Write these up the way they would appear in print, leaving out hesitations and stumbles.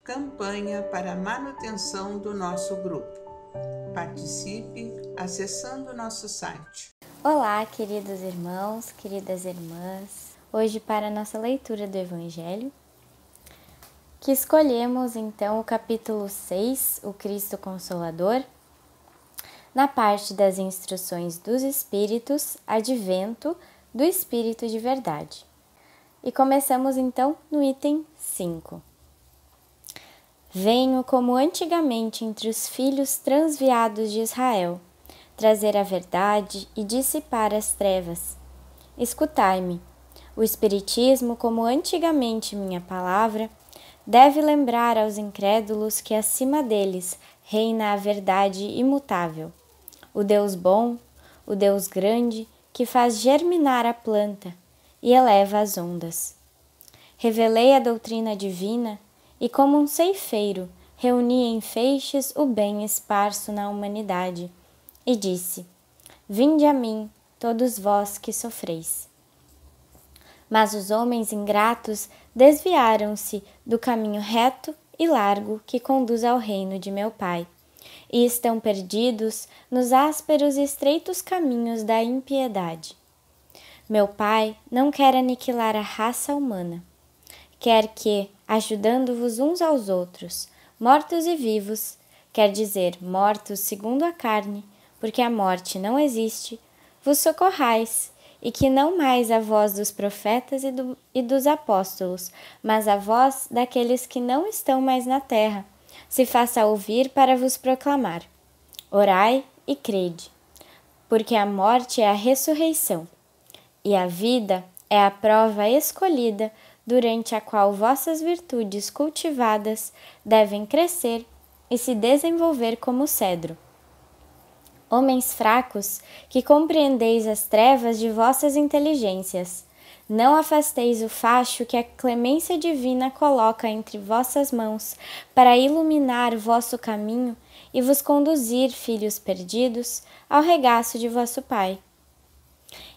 campanha para a manutenção do nosso grupo. Participe acessando o nosso site. Olá, queridos irmãos, queridas irmãs. Hoje, para a nossa leitura do Evangelho, que escolhemos então o capítulo 6, o Cristo Consolador, na parte das instruções dos Espíritos, advento do Espírito de Verdade. E começamos então no item 5. Venho como antigamente entre os filhos transviados de Israel, trazer a verdade e dissipar as trevas. Escutai-me. O Espiritismo, como antigamente minha palavra, deve lembrar aos incrédulos que acima deles reina a verdade imutável, o Deus bom, o Deus grande, que faz germinar a planta e eleva as ondas. Revelei a doutrina divina e, como um ceifeiro, reuni em feixes o bem esparso na humanidade, e disse: Vinde a mim, todos vós que sofreis. Mas os homens ingratos desviaram-se do caminho reto e largo que conduz ao reino de meu Pai, e estão perdidos nos ásperos e estreitos caminhos da impiedade. Meu Pai não quer aniquilar a raça humana. Quer que, ajudando-vos uns aos outros, mortos e vivos, quer dizer, mortos segundo a carne, porque a morte não existe, vos socorrais, e que não mais a voz dos profetas e dos apóstolos, mas a voz daqueles que não estão mais na terra, se faça ouvir para vos proclamar. Orai e crede, porque a morte é a ressurreição, e a vida é a prova escolhida durante a qual vossas virtudes cultivadas devem crescer e se desenvolver como cedro. Homens fracos, que compreendeis as trevas de vossas inteligências, não afasteis o facho que a clemência divina coloca entre vossas mãos para iluminar o vosso caminho e vos conduzir, filhos perdidos, ao regaço de vosso Pai.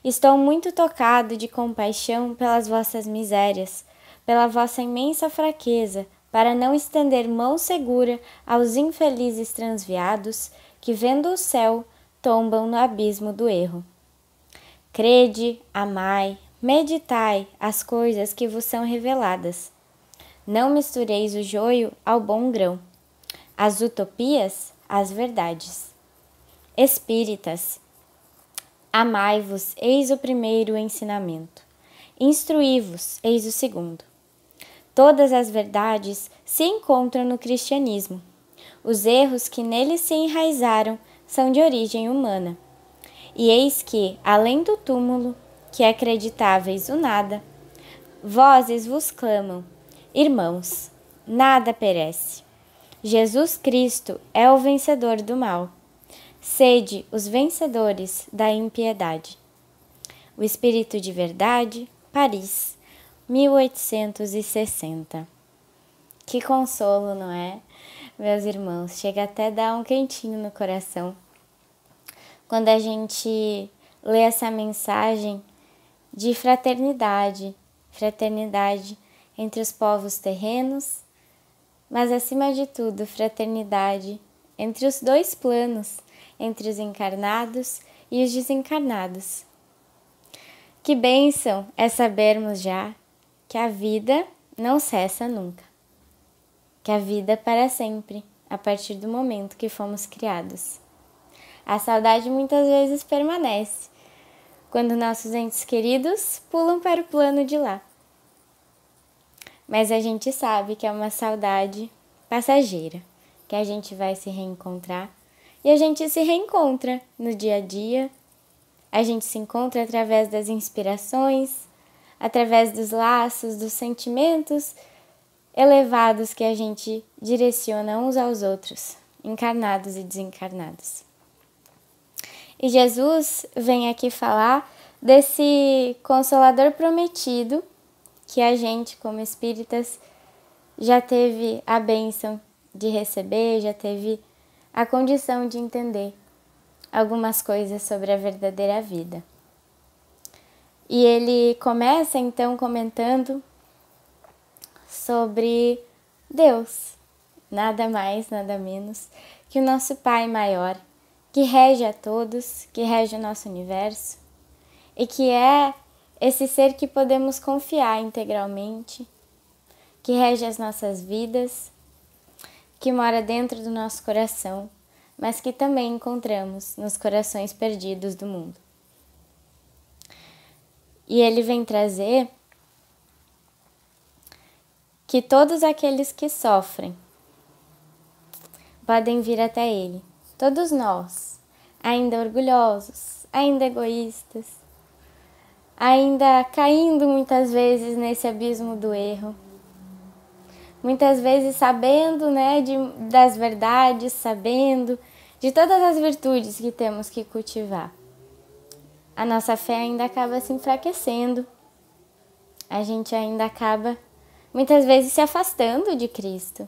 Estou muito tocado de compaixão pelas vossas misérias, pela vossa imensa fraqueza, para não estender mão segura aos infelizes transviados que, vendo o céu, tombam no abismo do erro. Crede, amai, meditai as coisas que vos são reveladas. Não mistureis o joio ao bom grão, as utopias às verdades. Espíritas, amai-vos, eis o primeiro ensinamento. Instruí-vos, eis o segundo. Todas as verdades se encontram no cristianismo. Os erros que nele se enraizaram são de origem humana. E eis que, além do túmulo, que acreditáveis o nada, vozes vos clamam: Irmãos, nada perece. Jesus Cristo é o vencedor do mal. Sede os vencedores da impiedade. O Espírito de Verdade, Paris, 1860. Que consolo, não é, meus irmãos? Chega até a dar um quentinho no coração quando a gente lê essa mensagem de fraternidade, fraternidade entre os povos terrenos, mas acima de tudo, fraternidade entre os dois planos, entre os encarnados e os desencarnados. Que bênção é sabermos já que a vida não cessa nunca, que a vida é para sempre, a partir do momento que fomos criados. A saudade muitas vezes permanece, quando nossos entes queridos pulam para o plano de lá. Mas a gente sabe que é uma saudade passageira, que a gente vai se reencontrar, e a gente se reencontra no dia a dia, a gente se encontra através das inspirações, através dos laços, dos sentimentos elevados que a gente direciona uns aos outros, encarnados e desencarnados. E Jesus vem aqui falar desse Consolador prometido que a gente, como espíritas, já teve a bênção de receber, já teve a condição de entender algumas coisas sobre a verdadeira vida. E ele começa então comentando sobre Deus, nada mais, nada menos que o nosso Pai maior, que rege a todos, que rege o nosso universo e que é esse ser que podemos confiar integralmente, que rege as nossas vidas, que mora dentro do nosso coração, mas que também encontramos nos corações perdidos do mundo. E ele vem trazer que todos aqueles que sofrem podem vir até ele. Todos nós, ainda orgulhosos, ainda egoístas, ainda caindo muitas vezes nesse abismo do erro, muitas vezes sabendo, das verdades, sabendo de todas as virtudes que temos que cultivar. A nossa fé ainda acaba se enfraquecendo, a gente ainda acaba muitas vezes se afastando de Cristo,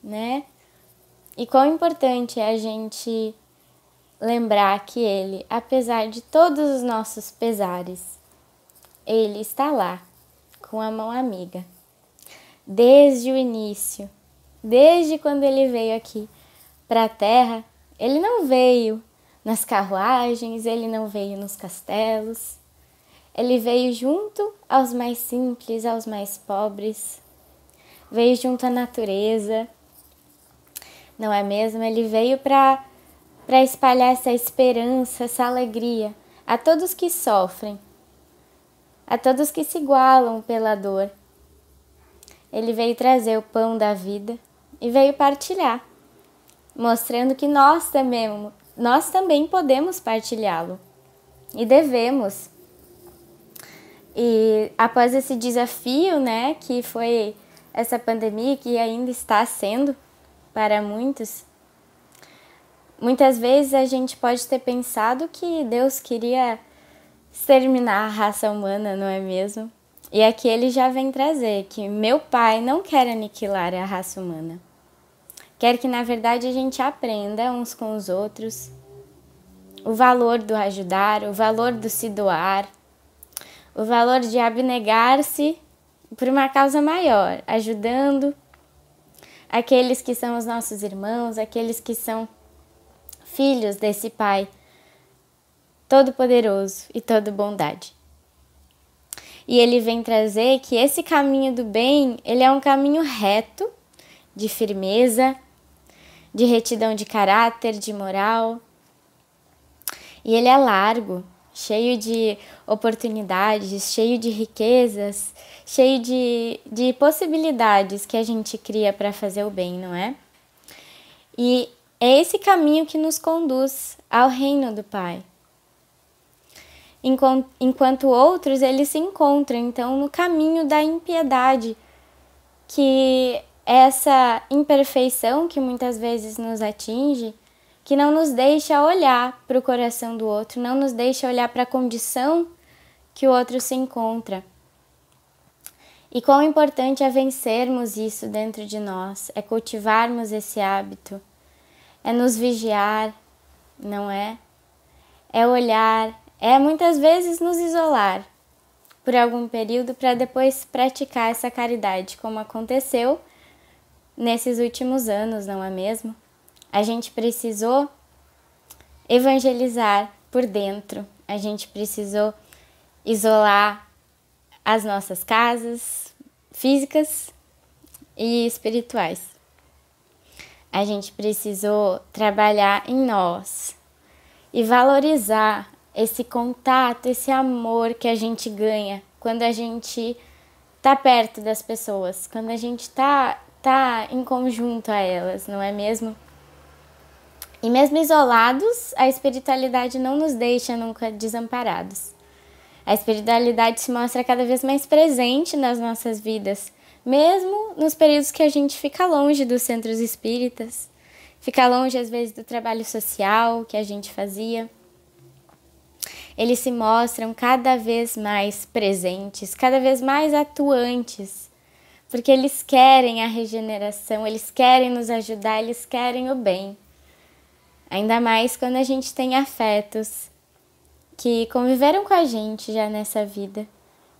né? E quão importante é a gente lembrar que Ele, apesar de todos os nossos pesares, Ele está lá, com a mão amiga. Desde o início, desde quando Ele veio aqui para a Terra, Ele não veio nas carruagens, Ele não veio nos castelos. Ele veio junto aos mais simples, aos mais pobres. Veio junto à natureza, não é mesmo? Ele veio para espalhar essa esperança, essa alegria a todos que sofrem, a todos que se igualam pela dor. Ele veio trazer o pão da vida e veio partilhar, mostrando que nós também podemos partilhá-lo e devemos. E após esse desafio, que foi essa pandemia, que ainda está sendo para muitos, muitas vezes a gente pode ter pensado que Deus queria exterminar a raça humana, não é mesmo? E aqui ele já vem trazer que meu Pai não quer aniquilar a raça humana. Quer que, na verdade, a gente aprenda uns com os outros o valor do ajudar, o valor do se doar, o valor de abnegar-se por uma causa maior, ajudando aqueles que são os nossos irmãos, aqueles que são filhos desse Pai todo-poderoso e todo bondade. E ele vem trazer que esse caminho do bem, ele é um caminho reto, de firmeza, de retidão de caráter, de moral. E ele é largo, cheio de oportunidades, cheio de riquezas, cheio de possibilidades que a gente cria para fazer o bem, não é? E é esse caminho que nos conduz ao reino do Pai. Enquanto outros, eles se encontram, então, no caminho da impiedade, que é essa imperfeição que muitas vezes nos atinge, que não nos deixa olhar para o coração do outro, não nos deixa olhar para a condição que o outro se encontra. E quão importante é vencermos isso dentro de nós, é cultivarmos esse hábito, é nos vigiar, não é? É olhar, é muitas vezes nos isolar por algum período para depois praticar essa caridade, como aconteceu nesses últimos anos, não é mesmo? A gente precisou evangelizar por dentro, a gente precisou isolar as nossas casas físicas e espirituais. A gente precisou trabalhar em nós e valorizar esse contato, esse amor que a gente ganha quando a gente está perto das pessoas, quando a gente está em conjunto a elas, não é mesmo? E mesmo isolados, a espiritualidade não nos deixa nunca desamparados. A espiritualidade se mostra cada vez mais presente nas nossas vidas, mesmo nos períodos que a gente fica longe dos centros espíritas, fica longe às vezes do trabalho social que a gente fazia. Eles se mostram cada vez mais presentes, cada vez mais atuantes, porque eles querem a regeneração, eles querem nos ajudar, eles querem o bem. Ainda mais quando a gente tem afetos que conviveram com a gente já nessa vida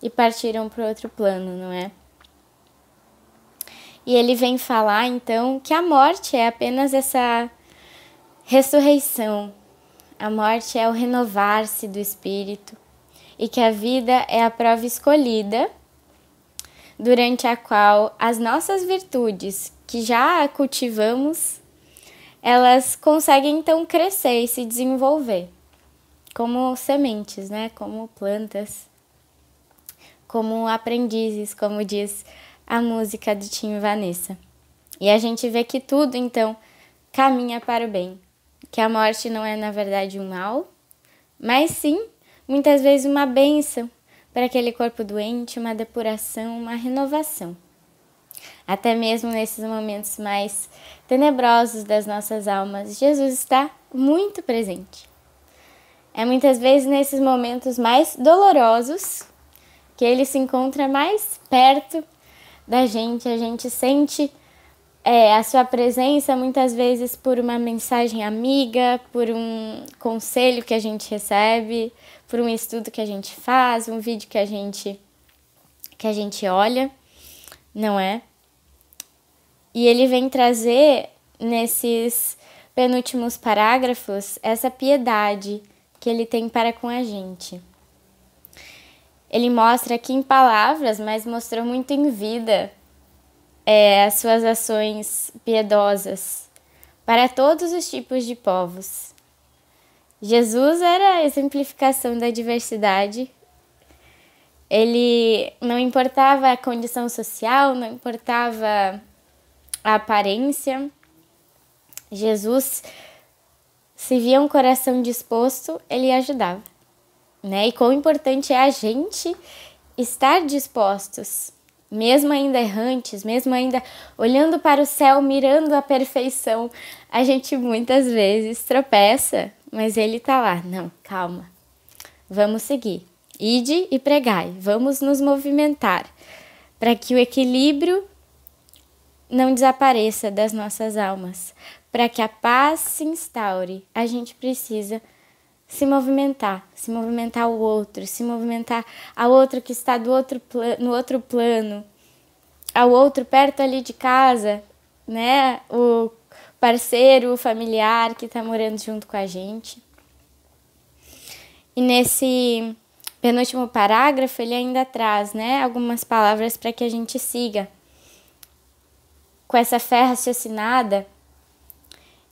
e partiram para outro plano, não é? E ele vem falar, então, que a morte é apenas essa ressurreição. A morte é o renovar-se do espírito e que a vida é a prova escolhida durante a qual as nossas virtudes, que já cultivamos, elas conseguem então crescer e se desenvolver como sementes, né? Como plantas, como aprendizes, como diz a música do Tim e Vanessa. E a gente vê que tudo então caminha para o bem, que a morte não é na verdade um mal, mas sim muitas vezes uma bênção para aquele corpo doente, uma depuração, uma renovação. Até mesmo nesses momentos mais tenebrosos das nossas almas, Jesus está muito presente. É muitas vezes nesses momentos mais dolorosos que ele se encontra mais perto da gente. A gente sente a sua presença muitas vezes por uma mensagem amiga, por um conselho que a gente recebe, por um estudo que a gente faz, um vídeo que a gente olha, não é? E ele vem trazer nesses penúltimos parágrafos essa piedade que ele tem para com a gente. Ele mostra aqui em palavras, mas mostrou muito em vida as suas ações piedosas para todos os tipos de povos. Jesus era a exemplificação da diversidade. Ele não importava a condição social, não importava a aparência. Jesus, se via um coração disposto, ele ajudava, né? E quão importante é a gente estar dispostos, mesmo ainda errantes, mesmo ainda olhando para o céu, mirando a perfeição. A gente muitas vezes tropeça, mas ele está lá. Não, calma, vamos seguir. Ide e pregai, vamos nos movimentar para que o equilíbrio não desapareça das nossas almas, para que a paz se instaure. A gente precisa se movimentar ao outro, se movimentar ao outro que está no outro plano, ao outro perto ali de casa, né? O parceiro, o familiar que está morando junto com a gente. E nesse penúltimo parágrafo ele ainda traz, né, algumas palavras para que a gente siga com essa fé raciocinada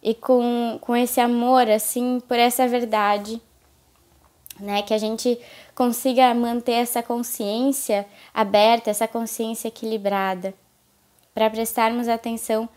e com esse amor, assim, por essa verdade, né? Que a gente consiga manter essa consciência aberta, essa consciência equilibrada, para prestarmos atenção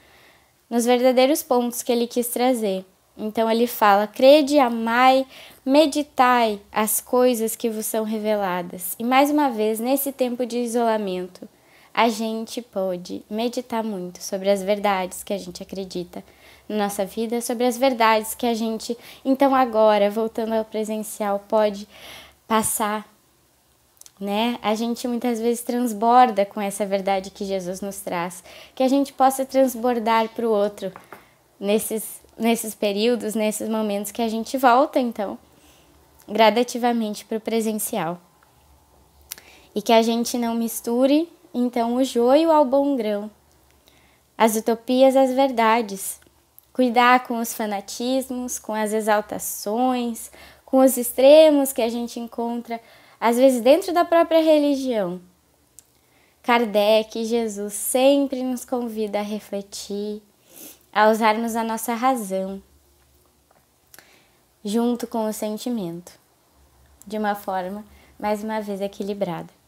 nos verdadeiros pontos que ele quis trazer. Então ele fala: crede, amai, meditai as coisas que vos são reveladas. E mais uma vez, nesse tempo de isolamento, a gente pode meditar muito sobre as verdades que a gente acredita na nossa vida, sobre as verdades que a gente, então agora, voltando ao presencial, pode passar, né? A gente muitas vezes transborda com essa verdade que Jesus nos traz, que a gente possa transbordar para o outro nesses períodos, nesses momentos que a gente volta, então, gradativamente para o presencial. E que a gente não misture, então, o joio ao bom grão, as utopias às verdades, cuidar com os fanatismos, com as exaltações, com os extremos que a gente encontra, às vezes, dentro da própria religião. Kardec, Jesus, sempre nos convida a refletir, a usarmos a nossa razão, junto com o sentimento, de uma forma, mais uma vez, equilibrada.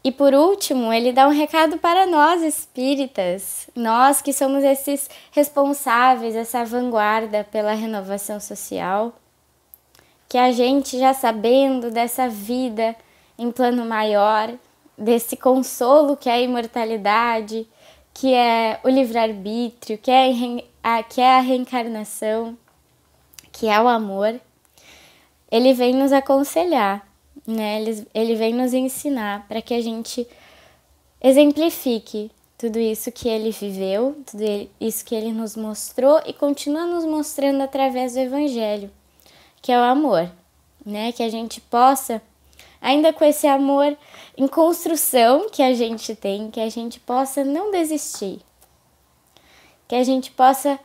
E por último, ele dá um recado para nós espíritas, nós que somos esses responsáveis, essa vanguarda pela renovação social, que a gente, já sabendo dessa vida em plano maior, desse consolo que é a imortalidade, que é o livre-arbítrio, que é a reencarnação, que é o amor, ele vem nos aconselhar, né? Ele vem nos ensinar para que a gente exemplifique tudo isso que ele viveu, tudo isso que ele nos mostrou e continua nos mostrando através do Evangelho, que é o amor, né? Que a gente possa ainda com esse amor em construção que a gente tem, que a gente possa não desistir, que a gente possa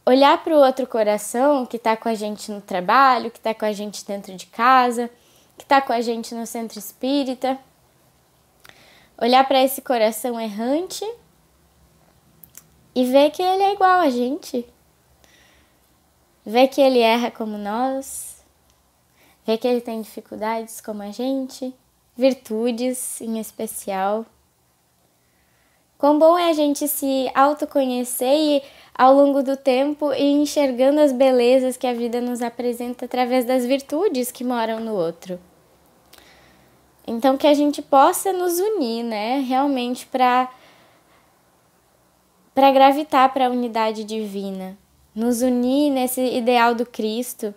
olhar para o outro coração que está com a gente no trabalho, que está com a gente dentro de casa, que está com a gente no centro espírita, olhar para esse coração errante e ver que ele é igual a gente, ver que ele erra como nós, ver que ele tem dificuldades como a gente, virtudes em especial. Quão bom é a gente se autoconhecer e, ao longo do tempo, ir enxergando as belezas que a vida nos apresenta através das virtudes que moram no outro. Então, que a gente possa nos unir, né? Realmente para gravitar para a unidade divina. Nos unir nesse ideal do Cristo,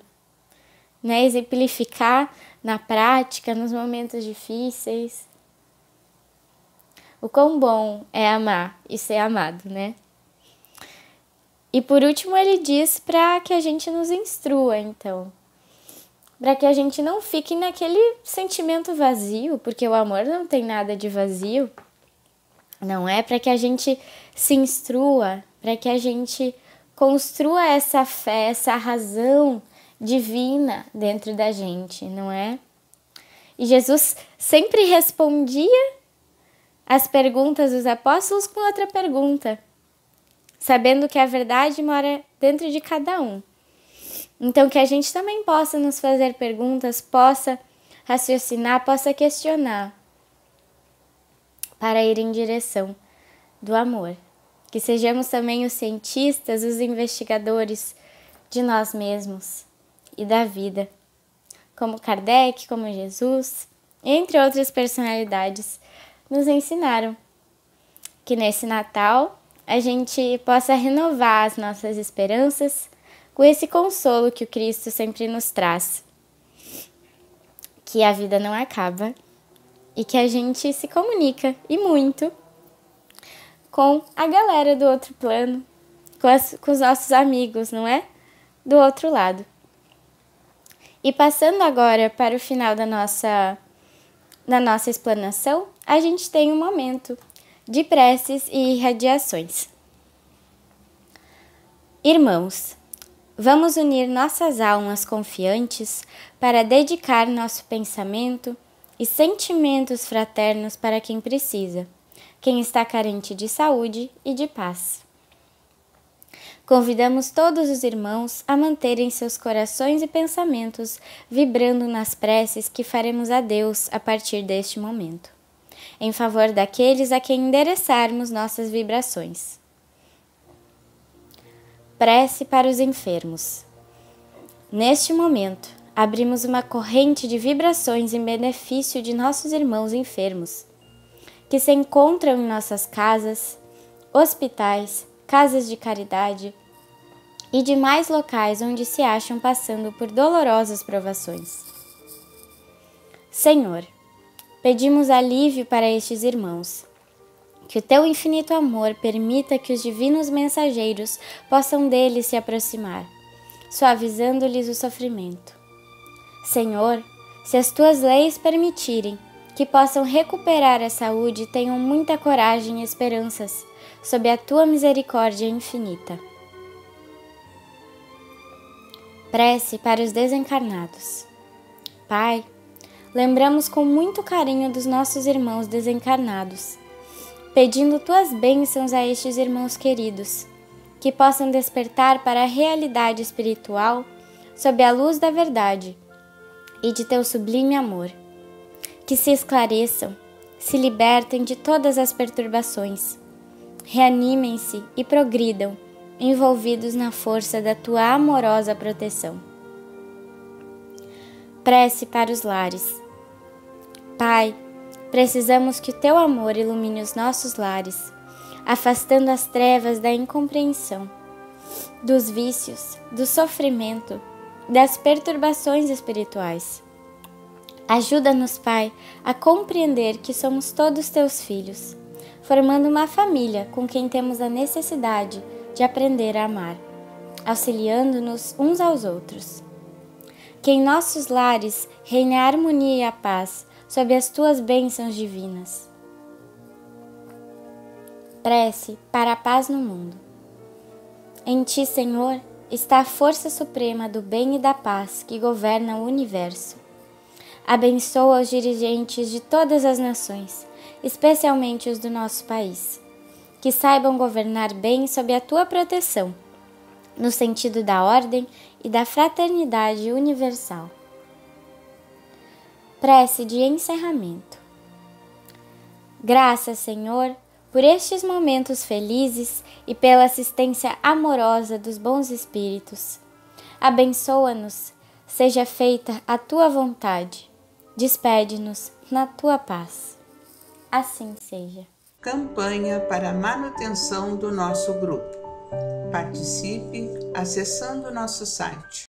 né? Exemplificar na prática, nos momentos difíceis. O quão bom é amar e ser amado, né? E por último ele diz para que a gente nos instrua, então. Para que a gente não fique naquele sentimento vazio, porque o amor não tem nada de vazio. Não é? Para que a gente se instrua, para que a gente construa essa fé, essa razão divina dentro da gente, não é? E Jesus sempre respondia as perguntas dos apóstolos com outra pergunta, sabendo que a verdade mora dentro de cada um. Então, que a gente também possa nos fazer perguntas, possa raciocinar, possa questionar, para ir em direção do amor. Que sejamos também os cientistas, os investigadores de nós mesmos e da vida, como Kardec, como Jesus, entre outras personalidades, nos ensinaram. Que nesse Natal a gente possa renovar as nossas esperanças com esse consolo que o Cristo sempre nos traz. Que a vida não acaba e que a gente se comunica, e muito, com a galera do outro plano, com os nossos amigos, não é? Do outro lado. E passando agora para o final da nossa explanação, a gente tem um momento de preces e irradiações. Irmãos, vamos unir nossas almas confiantes para dedicar nosso pensamento e sentimentos fraternos para quem precisa, quem está carente de saúde e de paz. Convidamos todos os irmãos a manterem seus corações e pensamentos vibrando nas preces que faremos a Deus a partir deste momento, em favor daqueles a quem endereçarmos nossas vibrações. Prece para os enfermos. Neste momento, abrimos uma corrente de vibrações em benefício de nossos irmãos enfermos, que se encontram em nossas casas, hospitais, casas de caridade e demais locais onde se acham passando por dolorosas provações. Senhor, pedimos alívio para estes irmãos. Que o teu infinito amor permita que os divinos mensageiros possam deles se aproximar, suavizando-lhes o sofrimento. Senhor, se as tuas leis permitirem que possam recuperar a saúde, tenham muita coragem e esperanças, sob a tua misericórdia infinita. Prece para os desencarnados. Pai, lembramos com muito carinho dos nossos irmãos desencarnados, pedindo tuas bênçãos a estes irmãos queridos, que possam despertar para a realidade espiritual sob a luz da verdade e de teu sublime amor. Que se esclareçam, se libertem de todas as perturbações, reanimem-se e progridam, envolvidos na força da tua amorosa proteção. Prece para os lares. Pai, precisamos que o teu amor ilumine os nossos lares, afastando as trevas da incompreensão, dos vícios, do sofrimento, das perturbações espirituais. Ajuda-nos, Pai, a compreender que somos todos teus filhos, formando uma família com quem temos a necessidade de aprender a amar, auxiliando-nos uns aos outros. Que em nossos lares reine a harmonia e a paz, sob as tuas bênçãos divinas. Prece para a paz no mundo. Em ti, Senhor, está a força suprema do bem e da paz que governa o universo. Abençoa os dirigentes de todas as nações, especialmente os do nosso país, que saibam governar bem sob a tua proteção, no sentido da ordem e da fraternidade universal. Prece de encerramento. Graças, Senhor, por estes momentos felizes e pela assistência amorosa dos bons espíritos. Abençoa-nos, seja feita a tua vontade. Despede-nos na tua paz. Assim seja. Campanha para a manutenção do nosso grupo. Participe acessando nosso site